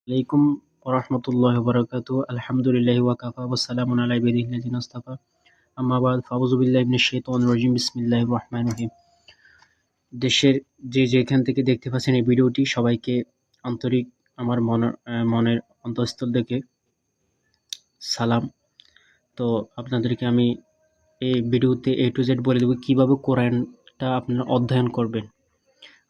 আলাইকুম ওরহমতুল্লাহি ওয়াবারাকাতুহু আলহামদুলিল্লাহি ওয়া কাফা ওয়া সালামুন আলা ইবাদিহিল্লাযিনা ইসতাফা আম্মা বা'দ ফাউযু বিল্লাহি মিনাশ শাইতানির রাজিম বিসমিল্লাহির রহমানির রহিম। দেশের যে যেখান থেকে দেখতে পাচ্ছেন এই ভিডিওটি সবাইকে আন্তরিক আমার মনের অন্তঃস্থল থেকে সালাম। তো আপনাদেরকে আমি এই ভিডিওতে A to Z বলে দেব কিভাবে কোরআনটা আপনারা অধ্যয়ন করবেন।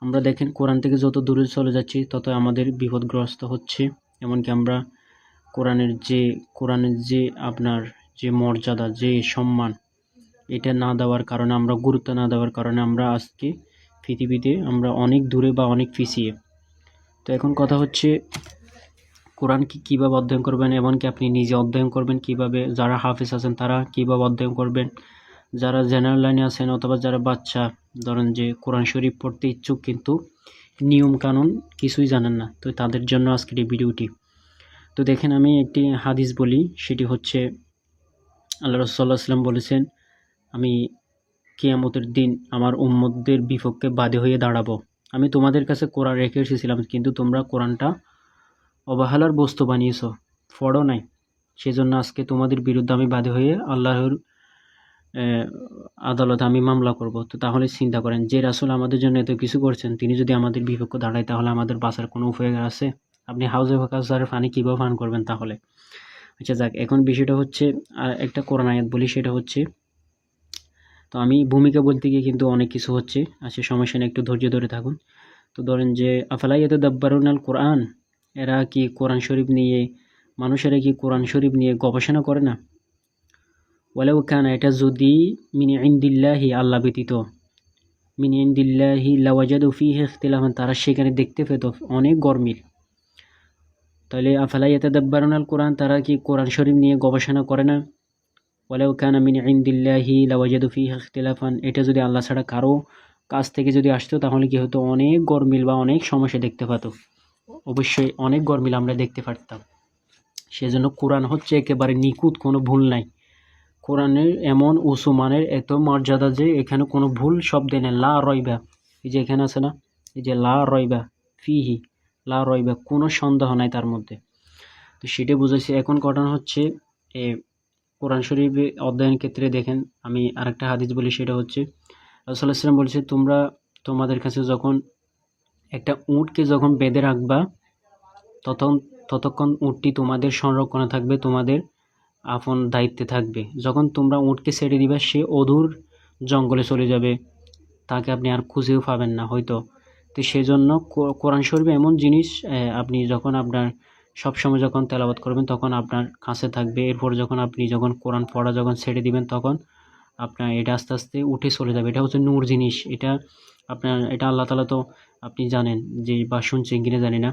আমরা দেখেন কোরআন থেকে যত দূরে চলে যাচ্ছি তত আমাদের বিপদগ্রস্ত হচ্ছে। এমনকি আমরা কোরআনের যে আপনার যে মর্যাদা, যে সম্মান, এটা না দেওয়ার কারণে, আমরা গুরুত্ব না দেওয়ার কারণে আমরা আজকে পৃথিবীতে আমরা অনেক দূরে বা অনেক পিছিয়ে। তো এখন কথা হচ্ছে কোরআনকে কীভাবে অধ্যয়ন করবেন, এমনকি আপনি নিজে অধ্যয়ন করবেন কীভাবে, যারা হাফেজ আছেন তারা কীভাবে অধ্যয়ন করবেন, যারা জেনারেল লাইনে আছেন অথবা যারা বাচ্চা ধরেন যে কোরআন শরীফ পড়তে ইচ্ছুক কিন্তু নিয়ম কানুন কিছুই জানেন না, তো তাদের জন্য আজকের এই ভিডিওটি। তো দেখেন আমি একটি হাদিস বলি, সেটি হচ্ছে আল্লাহ রাসূল সাল্লাল্লাহু আলাইহি ওয়াসাল্লাম বলেছেন, আমি কিয়ামতের দিন আমার উম্মতদের বিপক্ষে বাদী হয়ে দাঁড়াবো। আমি তোমাদের কাছে কোরআন রেখে এসেছিলাম কিন্তু তোমরা কোরআনটা অবহেলার বস্তু বানিয়েছো, পড়ো নাই, সেজন্য আজকে তোমাদের বিরুদ্ধে আমি বাদী হয়ে আল্লাহর আদালতে আমি মামলা করব। তো তাহলে চিন্তা করেন, যে রাসূল আমাদের জন্য এত কিছু করছেন তিনি যদি আমাদের বিপক্ষে দাঁড়ায় তাহলে আমাদের বাঁচার কোনো উপায় আছে? আপনি হাউজে কাউসারের পানি কীভাবে পান করবেন তাহলে? আচ্ছা যাক, এখন বিষয়টা হচ্ছে একটা কোরআন আয়াত বলি, সেটা হচ্ছে, তো আমি ভূমিকা বলতে গিয়ে কিন্তু অনেক কিছু হচ্ছে, আচ্ছা সমস্যা নেই, একটু ধৈর্য ধরে থাকুন। তো ধরেন যে আফালা ইয়াতাদাব্বারুনাল কোরআন, এরা কি কোরআন শরীফ নিয়ে, মানুষেরা কি কোরআন শরীফ নিয়ে গবেষণা করে না? ওয়ালাউ কানা, এটা যদি মিন ইনদিল্লাহি, আল্লাহ ব্যতীত, মিন ইনদিল্লাহি লাওয়াজাদু ফীহি ইখতিলাফান, তারা সেখানে দেখতে পেত অনেক গরমিল। তাহলে আফালা ইয়াতাদাব্বারুনাল কোরআন, তারা কি কোরআন শরীফ নিয়ে গবেষণা করে না? ওয়ালাউ কানা মিন ইনদিল্লাহি লাওয়াজাদু ফীহি ইখতিলাফান, এটা যদি আল্লাহ ছাড়া কারো কাছ থেকে যদি আসতো তাহলে কি হতো, অনেক গরমিল বা অনেক সমস্যা দেখতে পেত, অবশ্যই অনেক গরমিল আমরা দেখতে পারতাম। সেজন্য কোরআন হচ্ছে একেবারে নিখুঁত, কোনো ভুল নাই। কোরআনের এমন উঁচু মানের, এত মর্যাদা যে এখানে কোনো ভুল শব্দ নেই। লা রয়বা, এই যে এখানে আছে না, এই যে লা রয়বা ফিহি, লা রয়বা, কোনো সন্দেহ নাই তার মধ্যে। তো সেটা বুঝেছি। এখন ঘটনা হচ্ছে কোরআন শরীফ অধ্যয়নের ক্ষেত্রে দেখেন, আমি আরেকটা হাদিস বলি, সেটা হচ্ছে রাসূলুল্লাহ সাল্লাল্লাহু আলাইহি ওয়াসাল্লাম বলেছে, তোমরা তোমাদের কাছে যখন একটা উটকে যখন বেঁধে রাখবা ততক্ষণ উটটি তোমাদের সংরক্ষণে থাকবে, তোমাদের আপন দায়িত্বে থাকবে। যখন তোমরা উটকে ছেড়ে দিবে সে অদূর জঙ্গলে চলে যাবে, তাকে আপনি আর খুঁজেও পাবেন না হয়তো। তো সেজন্য কোরআন শরীফ এমন জিনিস, আপনি যখন আপনার সবসময় যখন তেলাওয়াত করবেন তখন আপনার কাছে থাকবে। এরপর যখন কোরআন পড়া যখন ছেড়ে দিবেন তখন আপনার এটা আস্তে আস্তে উঠে চলে যাবে। এটা হচ্ছে নূর জিনিস। এটা আল্লাহ তাআলা, তো আপনি জানেন যে, বা শুনছেন কিনা জানি না,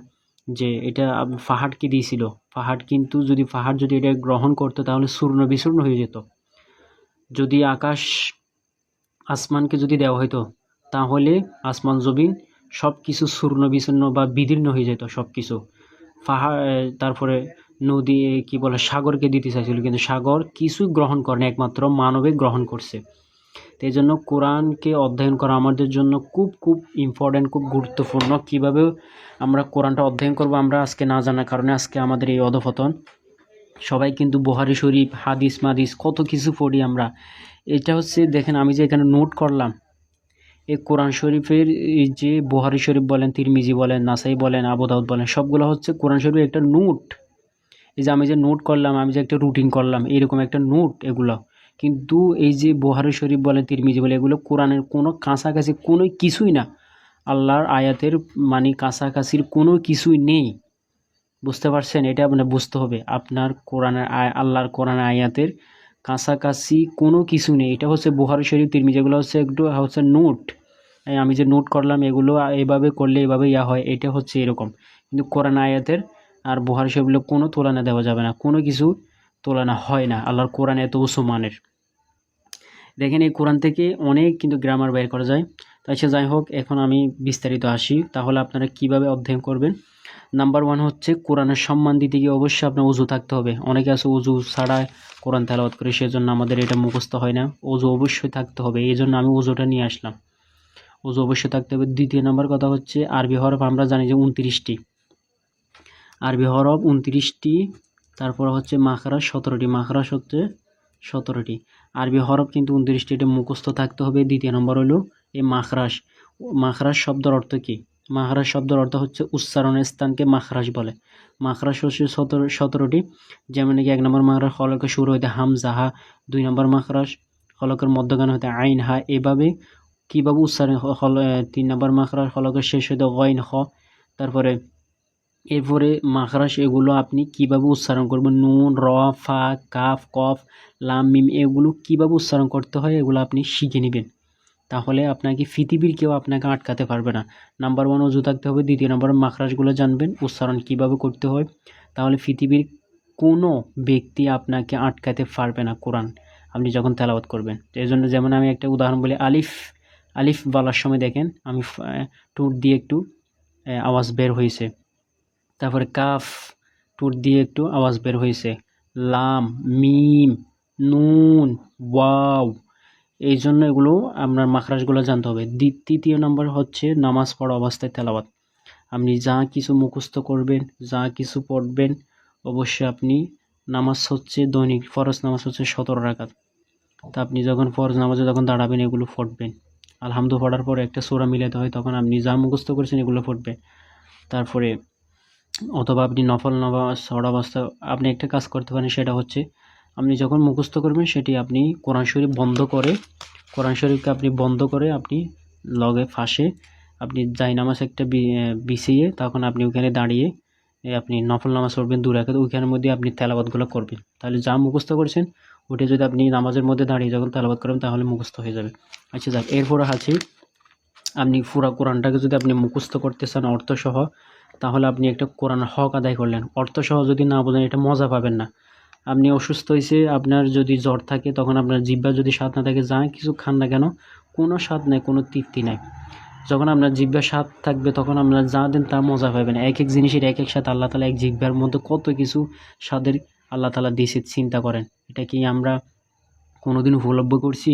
যে এটা পাহাড়কে দিয়েছিল। পাহাড় যদি এটা গ্রহণ করতো তাহলে চূর্ণ বিচূর্ণ হয়ে যেত। যদি আসমানকে যদি দেওয়া হইতো তাহলে আসমান জমিন সব কিছু চূর্ণ বিচূর্ণ বা বিদীর্ণ হয়ে যেত সব কিছু। তারপরে নদী, কি বলে, সাগরকে দিতে চাইছিল কিন্তু সাগর কিছু গ্রহণ করে না, একমাত্র মানবে গ্রহণ করছে। তো এই জন্য কোরআনকে অধ্যয়ন করা আমাদের জন্য খুব খুব ইম্পর্ট্যান্ট, খুব গুরুত্বপূর্ণ। কীভাবে আমরা কোরআনটা অধ্যয়ন করব আমরা আজকে না জানার কারণে আজকে আমাদের এই অধঃপতন। সবাই কিন্তু বুখারী শরীফ, হাদিস মাদিস কত কিছু পড়ি আমরা। এটা হচ্ছে দেখেন, আমি যে এখানে নোট করলাম, এই কোরআন শরীফের এই যে বুখারী শরীফ বলেন, তিরমিজি বলেন, নাসাই বলেন, আবু দাউদ বলেন, সবগুলো হচ্ছে কোরআন শরীফের একটা নোট। এই যে আমি যে নোট করলাম, আমি যে একটা রুটিন করলাম, এরকম একটা নোট এগুলো। কিন্তু এই যে বুখারী শরীফ বলেন, তিরমিজি বলেন, এগুলো কোরআনের কোনো কাছাকাছি কোনো কিছুই না। আল্লাহর আয়াতের মানে কাছাকাছির কোনো কিছুই নেই। বুঝতে পারছেন? এটা আপনার বুঝতে হবে। আপনার আল্লাহর কোরআনের আয়াতের কাছাকাছি কোনো কিছু নেই। এটা হচ্ছে বুখারী শরীফ, তিরমিজি, এগুলো হচ্ছে নোট। আমি যে নোট করলাম এগুলো এভাবে করলে এভাবে হয়, এটা হচ্ছে এরকম। কিন্তু কোরআন আয়াতের আর বুখারী শরীফের কোনো তুলনা দেওয়া যাবে না, কোনো কিছু তুলনা হয় না। আল্লাহর কোরআন এত উঁচু মানের। দেখেন এই কোরআন থেকে অনেক কিন্তু গ্রামার বের করা যায়। তাই যাই হোক, এখন আমি বিস্তারিত আসি। তাহলে আপনারা কিভাবে অধ্যয়ন করবেন। নাম্বার 1 হচ্ছে কোরআনের সম্মান দিতে গিয়ে অবশ্যই আপনার ওযু থাকতে হবে। অনেকে আছে ওযু ছাড়া কোরআন তেলাওয়াত করে, সেজন্য আমাদের এটা মুখস্থ হয় না। ওযু অবশ্যই থাকতে হবে, এই জন্য আমি ওযুটা নিয়ে আসলাম। ওযু অবশ্যই থাকতে হবে। দ্বিতীয় নাম্বার কথা হচ্ছে আরবি হরফ আমরা জানি যে 29টি। আরবি হরফ 29টি, তারপর হচ্ছে মাখরাজ 17টি, মাখরাজ হচ্ছে 17টি। আরবি হরফ কিন্তু 29টি, এটা মুখস্থ থাকতে হবে। দ্বিতীয় নম্বর হলো এই মাখরাজ। মাখরাজ শব্দের অর্থ কী? মাখরাজ শব্দের অর্থ হচ্ছে উচ্চারণের স্থানকে মাখরাজ বলে। মাখরাজ হচ্ছে 17টি, যেমন কি 1 নম্বর মাখরাজ হলকের শুরু হইতে হামজা হা, 2 নম্বর মাখরাজ হলকের মধ্যখানে হইতে আইন হা, এভাবে কীভাবে উচ্চারণ 3 নম্বর মাখরাজ হলকের শেষ হইতে গইন খ। তারপরে এরপরে মাখরাজ এগুলো আপনি কিভাবে উচ্চারণ করবেন, নুন, র, ফা, কাফ, কফ, লাম, মিম, এগুলো কিভাবে উচ্চারণ করতে হয় এগুলো আপনি শিখে নেবেন। তাহলে আপনাকে পৃথিবীর কেউ আপনাকে আটকাতে পারবে না। নাম্বার 1 অজু থাকতে হবে। দ্বিতীয় নম্বর মাখরাজগুলো জানবেন, উচ্চারণ কিভাবে করতে হয়। তাহলে পৃথিবীর কোনো ব্যক্তি আপনাকে আটকাতে পারবে না কোরআন আপনি যখন তেলাওয়াত করবেন। এই জন্য যেমন আমি একটা উদাহরণ বলি, আলিফ আলিফ বলার সময় দেখেন আমি ঠোঁট দিয়ে একটু আওয়াজ বের হয়েছে। তারপরে কাফ ঠোঁট দিয়ে একটু আওয়াজ বের হয়েছে। লাম, মিম, নুন, ওয়াও, এই জন্য এগুলো আপনার মাখরাজগুলো জানতে হবে। তৃতীয় নম্বর হচ্ছে নামাজ পড়া অবস্থায় তেলাওয়াত। আপনি যা কিছু মুখস্থ করবেন, যা কিছু পড়বেন, অবশ্যই আপনি নামাজ হচ্ছে দৈনিক ফরজ নামাজ হচ্ছে 17 রাকাত। তা আপনি যখন ফরজ নামাজে যখন দাঁড়াবেন এগুলো পড়বেন। আলহামদু পড়ার পরে একটা সূরা মিলাতে হয়, তখন আপনি যা মুখস্থ করেছেন এগুলো পড়বেন। তারপরে অথবা আপনি নফল নামাজ পড়া অবস্থায় আপনি একটা কাজ করতে পারেন, সেটা হচ্ছে আপনি যখন মুখস্থ করবেন সেটি আপনি কোরআন শরীফ বন্ধ করে, কোরআন শরীফকে আপনি বন্ধ করে আপনি লগে ফাঁসে আপনি জায়নামাজ একটা বিছিয়ে তখন আপনি ওখানে দাঁড়িয়ে আপনি নফল নামাজ পড়বেন 2 রাকাত, ওইখানের মধ্যে আপনি তেলাওয়াতগুলো করবেন। তাহলে যা মুখস্থ করেছেন ওটা যদি আপনি নামাজের মধ্যে দাঁড়িয়ে যখন তেলাওয়াত করবেন তাহলে মুখস্থ হয়ে যাবে। আচ্ছা যাক, এরপরে আছে আপনি পুরা কোরআনটাকে যদি আপনি মুখস্থ করতে চান অর্থসহ, তাহলে আপনি একটা কোরআন হক আদায় করলেন। অর্থসহ যদি না বোঝেন এটা মজা পাবেন না। আপনি অসুস্থ হয়েছে, আপনার যদি জ্বর থাকে, তখন আপনার জিহ্বা যদি স্বাদ না থাকে, যা কিছু খান না কেন কোনো স্বাদ নেই, কোনো তৃপ্তি নাই। যখন আপনার জিহ্বার স্বাদ থাকবে তখন আপনার যা দেন তা মজা পাবেন। এক এক জিনিসের এক এক স্বাদ। আল্লাহ তালা এক জিহ্বার মধ্যে কত কিছু স্বাদের আল্লাহ তালা দিয়েছে, চিন্তা করেন। এটা কি আমরা কোনোদিন উপলব্ধ করছি?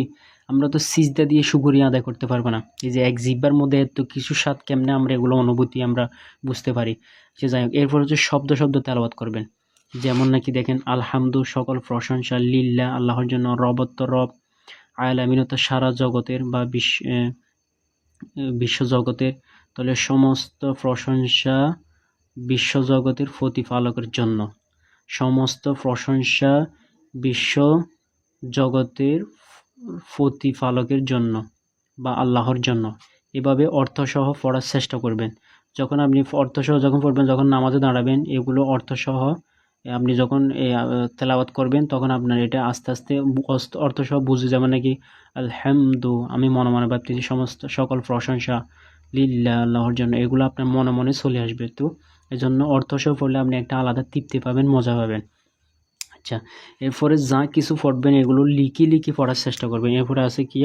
আমরা তো সিজদা দিয়ে শুকরিয়া আদায় করতে পারবো না। এই যে এক জিহ্বার মধ্যে এত কিছু স্বাদ, কেমনে আমরা এগুলো অনুভূতি আমরা বুঝতে পারি। সে যাই হোক, এরপর হচ্ছে শব্দ শব্দ তেলাওয়াত করবেন। যেমন নাকি দেখেন, আলহামদু সকল প্রশংসা, লিল্লাহ আল্লাহর জন্য, রবত্ব রব, আলামিনত সারা জগতের বা বিশ্বজগতের, তাহলে সমস্ত প্রশংসা বিশ্বজগতের প্রতিপালকের জন্য, সমস্ত প্রশংসা বিশ্ব জগতের প্রতিপালকের জন্য বা আল্লাহর জন্য। এভাবে অর্থসহ পড়ার চেষ্টা করবেন। যখন আপনি অর্থসহ যখন পড়বেন, যখন নামাজে দাঁড়াবেন, এগুলো অর্থসহ আপনি যখন তেলাওয়াত করবেন তখন আপনার এটা আস্তে আস্তে অর্থসহ বুঝে যাবে। নাকি আলহামদু, আমি মনে মনে ভাবতেছি সমস্ত সকল প্রশংসা লিল্লাহ আল্লাহর জন্য, এগুলো আপনার মনে মনে চলে আসবে। তো এই জন্য অর্থসহ পড়লে আপনি একটা আলাদা তৃপ্তি পাবেন, মজা পাবেন। আচ্ছা, এরপরে যা কিছু পড়বেন এগুলো লিখে পড়ার চেষ্টা করবেন। এরপরে আছে কি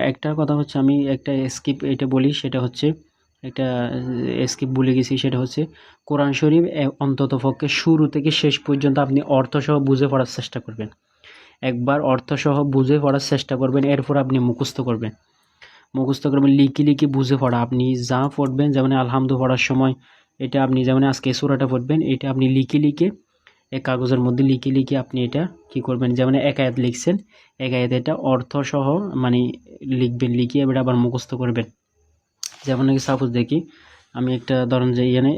একটা কথা হচ্ছে, আমি একটা স্কিপ এটা বলি, সেটা হচ্ছে একটা স্কিপ ভুলে গেছি, সেটা হচ্ছে কোরআন শরীফ অন্ততপক্ষে শুরু থেকে শেষ পর্যন্ত আপনি অর্থসহ বুঝে পড়ার চেষ্টা করবেন। একবার অর্থসহ বুঝে পড়ার চেষ্টা করবেন, এরপর আপনি মুখস্থ করবেন। লিখে বুঝে পড়া। আপনি যা পড়বেন, যেমন আলহামদু পড়ার সময় এটা আপনি যেমন আজকে সূরাটা পড়বেন, এটা আপনি লিখে এক কাগজের মধ্যে লিখে আপনি এটা কি করবেন, যেমন এক আয়াত লিখছেন, এক আয়াত এটা অর্থসহ মানে লিখবেন, লিখে এবার আবার মুখস্থ করবেন। যেমন নাকি সাপোজ দেখি আমি একটা ধরেন যে এখানে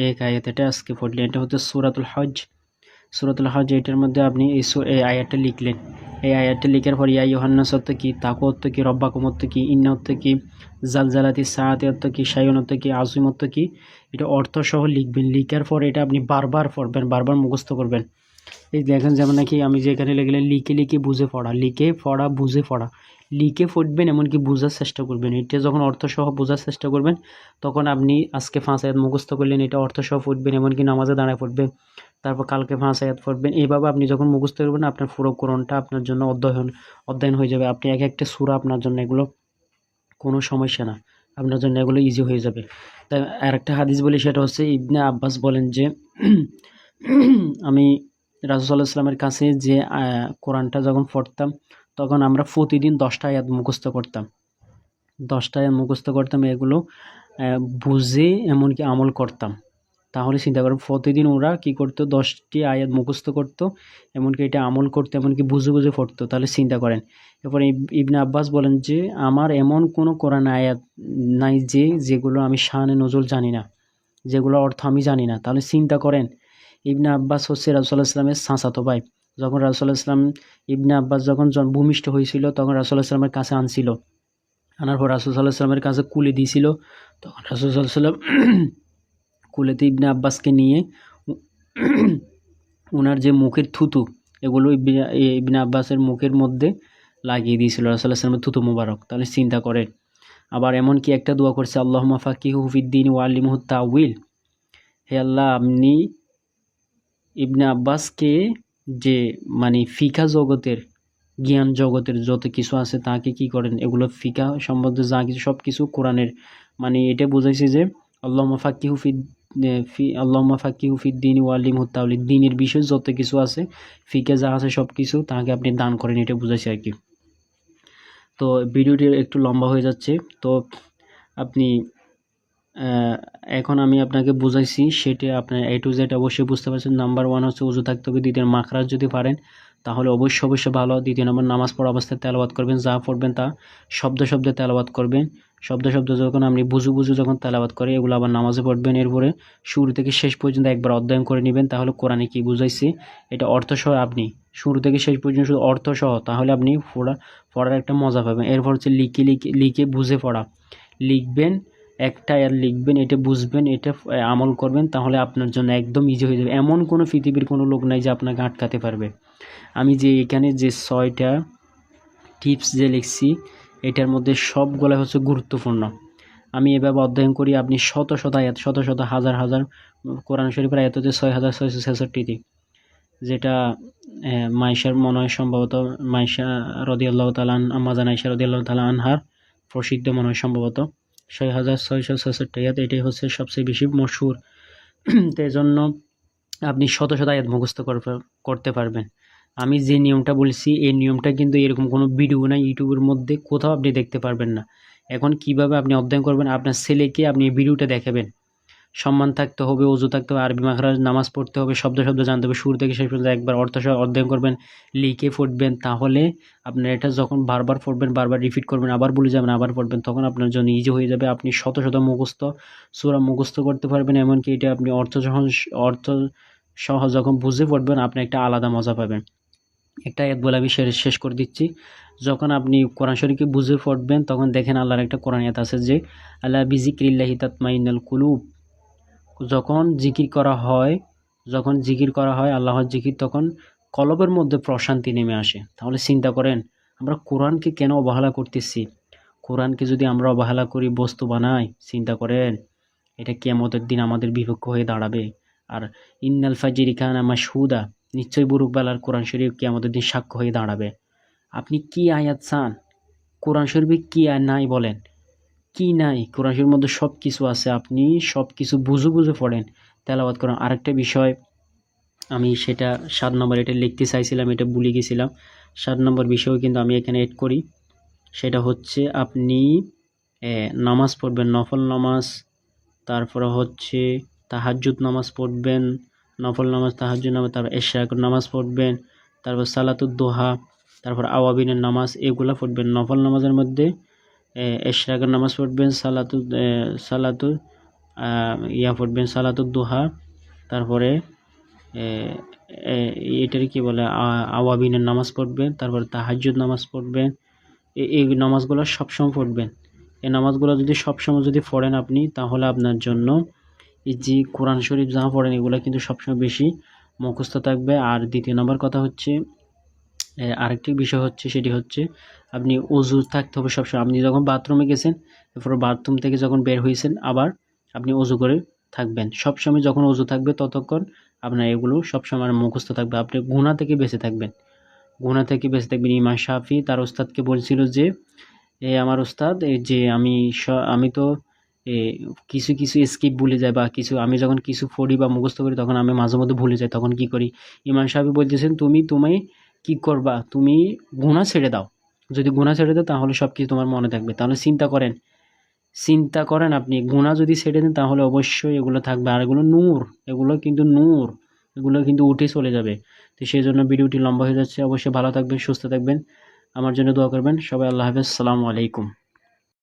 এক আয়াত এটা আজকে পড়লেন, এটা হচ্ছে সূরাতুল হজ। এটার মধ্যে আপনি এই আয়াতটা লিখলেন। এই আয়াতটা লিখার পর ইয়া ইউহান্নাস অর্থ কি, তাকু অর্থ কি, রব্বাকুম অর্থ কি, ইন্না অর্থ কি, জালজালাতি সাআতি অর্থ কি, শাইউন অর্থ কি, আযীম অর্থ কি, এটা অর্থসহ লিখবেন। লিখার পর এটা আপনি বারবার পড়বেন, বারবার মুখস্থ করবেন। এই দেখেন যেমন নাকি আমি যেখানে লিখলেন লিখে বুঝে পড়া, বুঝে পড়া, লিখে পড়বেন, এমনকি বোঝার চেষ্টা করবেন। এটা যখন অর্থসহ বোঝার চেষ্টা করবেন তখন আপনি আজকে 5 আয়াত মুখস্থ করলেন, এটা অর্থসহ পড়বেন, এমনকি নামাজে দাঁড়ায় পড়বেন, তারপর কালকে 5 আয়াত পড়বেন। এইভাবে আপনি যখন মুখস্থ করবেন আপনার পুরো কোরআনটা আপনার জন্য অধ্যয়ন হয়ে যাবে। আপনি এক একটা সূরা আপনার জন্য এগুলো কোনো সমস্যা না, আপনার জন্য এগুলো ইজি হয়ে যাবে। তাই আরেকটা হাদিস বলি, সেটা হচ্ছে ইবনে আব্বাস বলেন যে আমি রাসূল সাল্লাল্লাহু আলাইহি ওয়াসাল্লামের কাছে যে কোরআনটা যখন পড়তাম তখন আমরা প্রতিদিন 10টা আয়াত মুখস্থ করতাম। 10টা আয়াত মুখস্থ করতাম, এগুলো বুঝে এমনকি আমল করতাম। তাহলে চিন্তা করেন প্রতিদিন ওরা কি করতো, 10টি আয়াত মুখস্থ করতো, এমনকি এটা আমল করতো, এমনকি বুঝে বুঝে পড়তো। তাহলে চিন্তা করেন। এরপরে ইবনে আব্বাস বলেন যে আমার এমন কোনো কোরআন আয়াত নাই যেগুলো আমি শানে নজুল জানি না, যেগুলোর অর্থ আমি জানি না। তাহলে চিন্তা করেন, ইবনে আব্বাস হচ্ছে রাসূলুল্লাহ সাল্লামের চাচাতো ভাই। যখন রাসূলুল্লাহ সাল্লাম ইবনে আব্বাস যখন ভূমিষ্ঠ হয়েছিল তখন রাসূলুল্লাহ সাল্লামের কাছে আনছিল, আনার পর রাসূল সাল্লাল্লাহু আলাইহি ওয়াসাল্লামের কাছে কুলে দিয়েছিল। তখন রাসূল সাল্লাল্লাহু আলাইহি ওয়াসাল্লাম কুলেতে ইবনে আব্বাসকে নিয়ে ওনার যে মুখের থুতু, এগুলো ইবনে আব্বাসের মুখের মধ্যে লাগিয়ে দিয়েছিল রাসূল সাল্লাল্লাহু আলাইহি ওয়াসাল্লামের থুতু মুবারক। তাহলে চিন্তা করেন। আবার এমনকি একটা দোয়া করছে, আল্লাহুম্মা ফাক্কিহু ফিদ্দীন ওয়া আল্লিমহু তাউইল। হে আল্লাহ, আপনি ইবনে আব্বাসকে যে মানে ফিকা জগতের, জ্ঞান জগতের যত কিছু আছে তাকে কি করেন, এগুলো ফিকা সম্বন্ধে যা কিছু সব কিছু কোরআনের মানে এটা বোঝাইছে যে আল্লাহুম্মা ফাক্কিহু ফিদ্দীন ওয়া আল্লিমহু তাউইল, দ্বীনের বিষয় যত কিছু আছে, ফিকা যা আছে সব কিছু তাকে আপনি দান করেন, এটা বোঝাইছে আর কি। তো ভিডিওটি একটু লম্বা হয়ে যাচ্ছে। তো আপনি এখন আমি আপনাকে বুঝাইছি, সেটা আপনার A to Z অবশ্যই বুঝতে পারছেন। নাম্বার 1 হচ্ছে ওযু থাকতে হবে। দ্বিতীয় মাখরাজ যদি পারেন তাহলে অবশ্যই ভালো। দ্বিতীয় নম্বর নামাজ পড়া অবস্থায় তেলাওয়াত করবেন, যা পড়বেন তা শব্দে তেলাওয়াত করবেন। শব্দে যখন আপনি বুঝু যখন তেলাওয়াত করে এগুলো আবার নামাজে পড়বেন। এরপরে শুরু থেকে শেষ পর্যন্ত একবার অধ্যয়ন করে নেবেন, তাহলে কোরআনে কি বুঝাইছে এটা অর্থসহ আপনি শুরু থেকে শেষ পর্যন্ত শুধু অর্থসহ, তাহলে আপনি পড়ার একটা মজা পাবেন। এরপর হচ্ছে লিখে বুঝে পড়া। লিখবেন, একটা আয়াত লিখবেন, এটা বুঝবেন, এটা আমল করবেন, তাহলে আপনার জন্য একদম ইজি হয়ে যাবে। এমন কোনো পৃথিবীর কোনো লোক নাই যে আপনাকে আটকাতে পারবে। আমি যে এখানে যে 6টা টিপস যে লিখছি এটার মধ্যে সবগুলো হচ্ছে গুরুত্বপূর্ণ। আমি এভাবে অধ্যয়ন করি। আপনি শত আয়াত, হাজার কোরআন শরীফের আয়াত হচ্ছে 6666টি, যেটা মাইশার মনে হয় সম্ভবত মাইশা রাদিয়াল্লাহু তাআলা আম্মাজান আয়েশা রাদিয়াল্লাহু তাআলা আনহার প্রসিদ্ধ মনে হয় সম্ভবত 6666 আয়াত। এটাই হচ্ছে সবচেয়ে বেশি মশহুর। তো এজন্য আপনি শত আয়াত মুখস্থ করতে পারবেন। আমি যে নিয়মটা বলছি এই নিয়মটা কিন্তু এরকম কোনো ভিডিও নাই, ইউটিউবের মধ্যে কোথাও আপনি দেখতে পারবেন না। এখন কিভাবে আপনি অধ্যয়ন করবেন, আপনার ছেলেকে আপনি এই ভিডিওটা দেখাবেন। সম্মান থাকতে হবে, ওযু থাকতে হবে, আরবি মাখরাজ, নামাজ পড়তে হবে, শব্দ জানতে হবে, শুরু থেকে শেষ পর্যন্ত একবার অর্থসহ অধ্যয়ন করবেন, লিখে পড়বেন। তাহলে আপনার এটা যখন বারবার পড়বেন, বারবার রিপিট করবেন, আবার ভুলে যাবেন, আবার পড়বেন, তখন আপনার জন্য ইজি হয়ে যাবে। আপনি শত মুখস্থ সূরা মুখস্থ করতে পারবেন। এমনকি এটা আপনি অর্থ সহ যখন বুঝে পড়বেন আপনি একটা আলাদা মজা পাবেন। একটা আয়াত বলে আমি শেষ করে দিচ্ছি। যখন আপনি কোরআন শরীফকে বুঝে পড়বেন তখন দেখেন আল্লাহর একটা কোরআন আয়াত আছে যে আলা বিযিক্রিল্লাহি তাতমাইন্নুল কুলুব। যখন জিকির করা হয় আল্লাহর জিকির, তখন কলবের মধ্যে প্রশান্তি নেমে আসে। তাহলে চিন্তা করেন আমরা কোরআনকে কেন অবহেলা করতেছি। কোরআনকে যদি আমরা অবহেলা করি, বস্তু বানাই, চিন্তা করেন এটা কিয়ামতের দিন আমাদের বিপক্ষ হয়ে দাঁড়াবে। আর ইন্নাল ফাজরি কানা মাশহুদা, নিশ্চয়ই বুরুকবেলার কোরআন শরীফ কিয়ামতের দিন সাক্ষ্য হয়ে দাঁড়াবে। আপনি কি আয়াত চান? কোরআন শরীফে কি আর নাই বলেন? কি নাই? কোরআন শরীফের মধ্যে সব কিছু আছে। আপনি সব কিছু বুঝে পড়েন, তেলাওয়াত করেন। আরেকটা বিষয় আমি সেটা 7 নম্বর এটা লিখতে চাইছিলাম, এটা ভুলে গেছিলাম। 7 নম্বর বিষয়ও কিন্তু আমি এখানে এড করি। সেটা হচ্ছে আপনি নামাজ পড়বেন, নফল নামাজ, তারপরে হচ্ছে তাহাজ্জুদ নামাজ পড়বেন, নফল নামাজ, তাহাজ্জুদ নামাজ, তারপর ইশরাকের নামাজ পড়বেন, তারপর সালাতুদ দোহা, তারপর আওয়াবিনের নামাজ, এগুলা পড়বেন। নফল নামাজের মধ্যে ইশরাকের নামাজ পড়বেন, পড়বেন সালাতুদ দোহা, তারপরে এটার কি বলে আওয়াবিনের নামাজ পড়বেন, তারপর তাহাজ্জুদ নামাজ পড়বেন। এই নামাজগুলো সবসময় পড়বেন। এই নামাজগুলো যদি সবসময় পড়েন আপনি, তাহলে আপনার জন্য এই যে কোরআন শরীফ যা পড়েন এগুলো কিন্তু সবসময় বেশি মুখস্থ থাকবে। আর দ্বিতীয় নম্বর কথা হচ্ছে, আরেকটি বিষয় হচ্ছে, সেটি হচ্ছে আপনি ওযু থাকতে হবে সবসময়। আপনি যখন বাথরুমে গেছেন, এরপর বাথরুম থেকে যখন বের হয়েছেন আবার আপনি ওযু করে থাকবেন। সবসময় যখন ওযু থাকবে ততক্ষণ আপনার এগুলো সবসময় মুখস্থ থাকবে। আপনি গুনাহ থেকে বেঁচে থাকবেন। ইমাম শাফি তার ওস্তাদকে বলছিল যে আমার ওস্তাদ, এই যে আমি তো কিছু স্কিপ ভুলে যায়, বা আমি যখন কিছু পড়ি বা মুখস্থ করি তখন আমি মাঝে মধ্যে ভুলে যাই, তখন কি করি? ইমাম শাফি বলতেছেন তুমি কি করবা, তুমি গুনাহ ছেড়ে দাও। যদি গুনাহ ছেড়ে দাও তাহলে সব কিছু তোমার মনে থাকবে। তাহলে চিন্তা করেন চিন্তা করেন আপনি, গুনাহ যদি ছেড়ে দেন তাহলে অবশ্যই এগুলো থাকবে। আর এগুলো নূর, এগুলো কিন্তু নূর, এগুলো কিন্তু উঠে চলে যাবে। তো সেই জন্য ভিডিওটি লম্বা হয়ে যাচ্ছে। অবশ্যই ভালো থাকবেন, সুস্থ থাকবেন, আমার জন্য দোয়া করবেন সবাই। আল্লাহ হাফেজ, আসসালামু আলাইকুম।